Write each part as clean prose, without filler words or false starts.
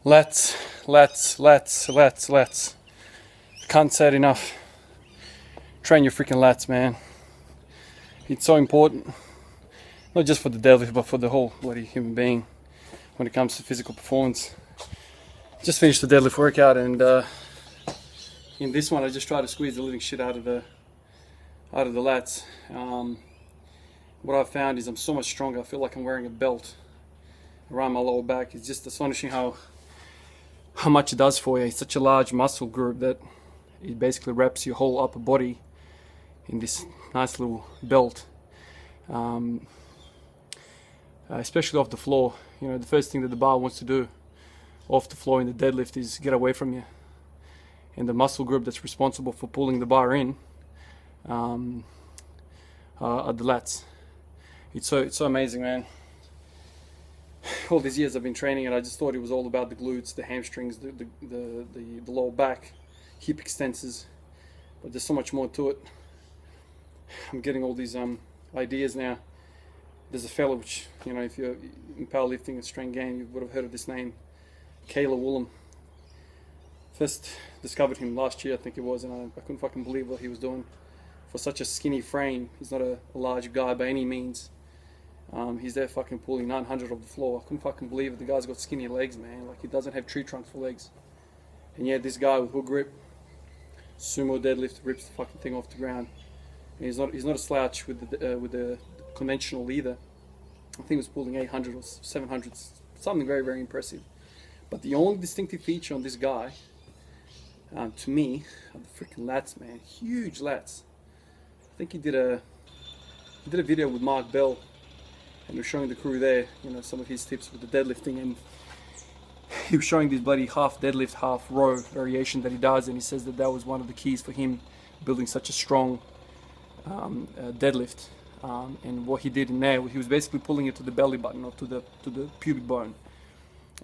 Lats. Can't say it enough. Train your freaking lats, man. It's so important. Not just for the deadlift, but for the whole bloody human being when it comes to physical performance. Just finished the deadlift workout, and in this one I just try to squeeze the living shit out of the lats. What I've found is I'm so much stronger. I feel like I'm wearing a belt around my lower back. It's just astonishing how much it does for you. It's such a large muscle group that it basically wraps your whole upper body in this nice little belt. Especially off the floor. You know, the first thing that the bar wants to do off the floor in the deadlift is get away from you. And the muscle group that's responsible for pulling the bar in are the lats. It's so amazing, man. All these years I've been training, and I just thought it was all about the glutes, the hamstrings, the lower back, hip extensors. But there's so much more to it. I'm getting all these ideas now. There's a fella which, you know, if you're in powerlifting and strength gain, you would have heard of this name, Kayla Woolham. First discovered him last year, I think it was, and I couldn't fucking believe what he was doing. For such a skinny frame, he's not a large guy by any means. He's there fucking pulling 900 off the floor. I couldn't fucking believe it. The guy's got skinny legs, man. Like, he doesn't have tree trunks for legs. And yet this guy with hook grip, sumo deadlift, rips the fucking thing off the ground. And he's not a slouch with the conventional either. I think he was pulling 800 or 700, something very, very impressive. But the only distinctive feature on this guy, to me, are the freaking lats, man. Huge lats. I think he did a video with Mark Bell, and he was showing the crew there, you know, some of his tips with the deadlifting, and he was showing this bloody half deadlift, half row variation that he does, and he says that was one of the keys for him building such a strong deadlift. And what he did in there, he was basically pulling it to the belly button or to the pubic bone.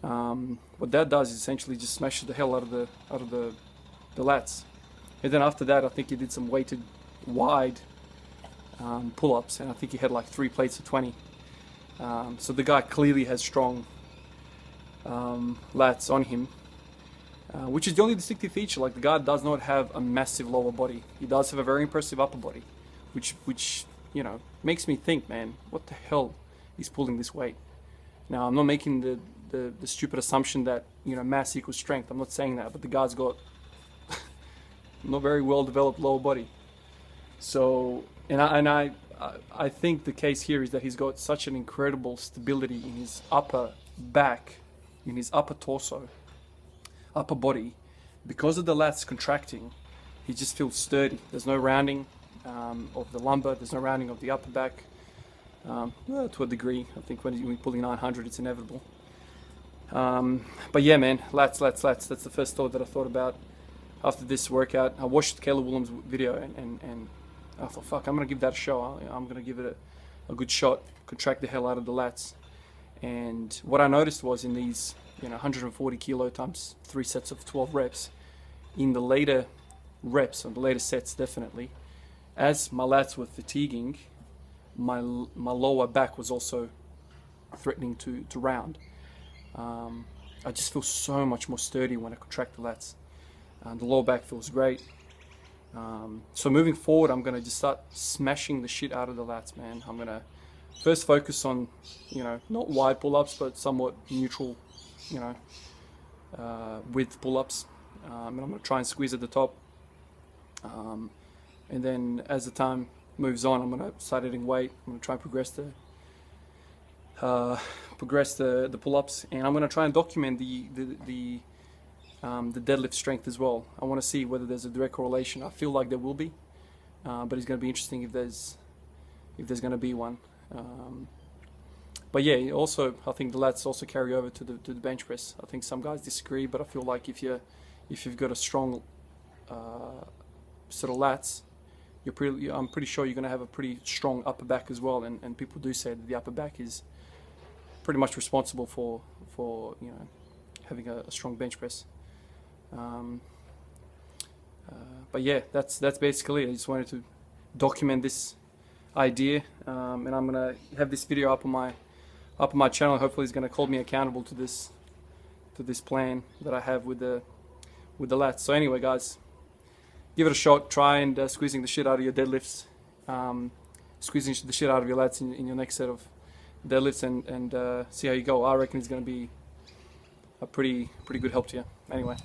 What that does is essentially just smashes the hell out of the lats. And then after that, I think he did some weighted wide pull-ups, and I think he had like 3 plates of 20. So the guy clearly has strong lats on him, which is the only distinctive feature. Like, the guy does not have a massive lower body. He does have a very impressive upper body, which you know, makes me think, man, what the hell is pulling this weight? Now, I'm not making the stupid assumption that, you know, mass equals strength. I'm not saying that, but the guy's got not very well developed lower body. So, and I think the case here is that he's got such an incredible stability in his upper back, in his upper torso, upper body. Because of the lats contracting, he just feels sturdy. There's no rounding of the lumbar, there's no rounding of the upper back. Well, to a degree, I think when you're pulling 900, it's inevitable. But yeah, man, lats. That's the first thought that I thought about after this workout. I watched Kayla Woolham's video, and I thought, fuck, I'm gonna give that a shot. I'm gonna give it a good shot, contract the hell out of the lats. And what I noticed was, in these, you know, 140 kilo times 3 sets of 12 reps, in the later reps, or the later sets definitely, as my lats were fatiguing, my lower back was also threatening to round. I just feel so much more sturdy when I contract the lats. The lower back feels great. So moving forward, I'm gonna just start smashing the shit out of the lats, man. I'm gonna first focus on, you know, not wide pull-ups, but somewhat neutral, you know, width pull-ups. And I'm gonna try and squeeze at the top. And then as the time moves on, I'm gonna start adding weight. I'm gonna try and progress the pull-ups, and I'm gonna try and document the deadlift strength as well. I want to see whether there's a direct correlation. I feel like there will be, but it's going to be interesting if there's going to be one. But yeah, also I think the lats also carry over to the bench press. I think some guys disagree, but I feel like if you've got a strong sort of lats, I'm pretty sure you're going to have a pretty strong upper back as well. And people do say that the upper back is pretty much responsible for you know, having a strong bench press. But yeah, that's basically it. I just wanted to document this idea, and I'm gonna have this video up on my channel. Hopefully, it's gonna hold me accountable to this this plan that I have with the lats. So anyway, guys, give it a shot. Try and squeezing the shit out of your deadlifts, squeezing the shit out of your lats in your next set of deadlifts, and see how you go. I reckon it's going to be a pretty good help to you. Anyway.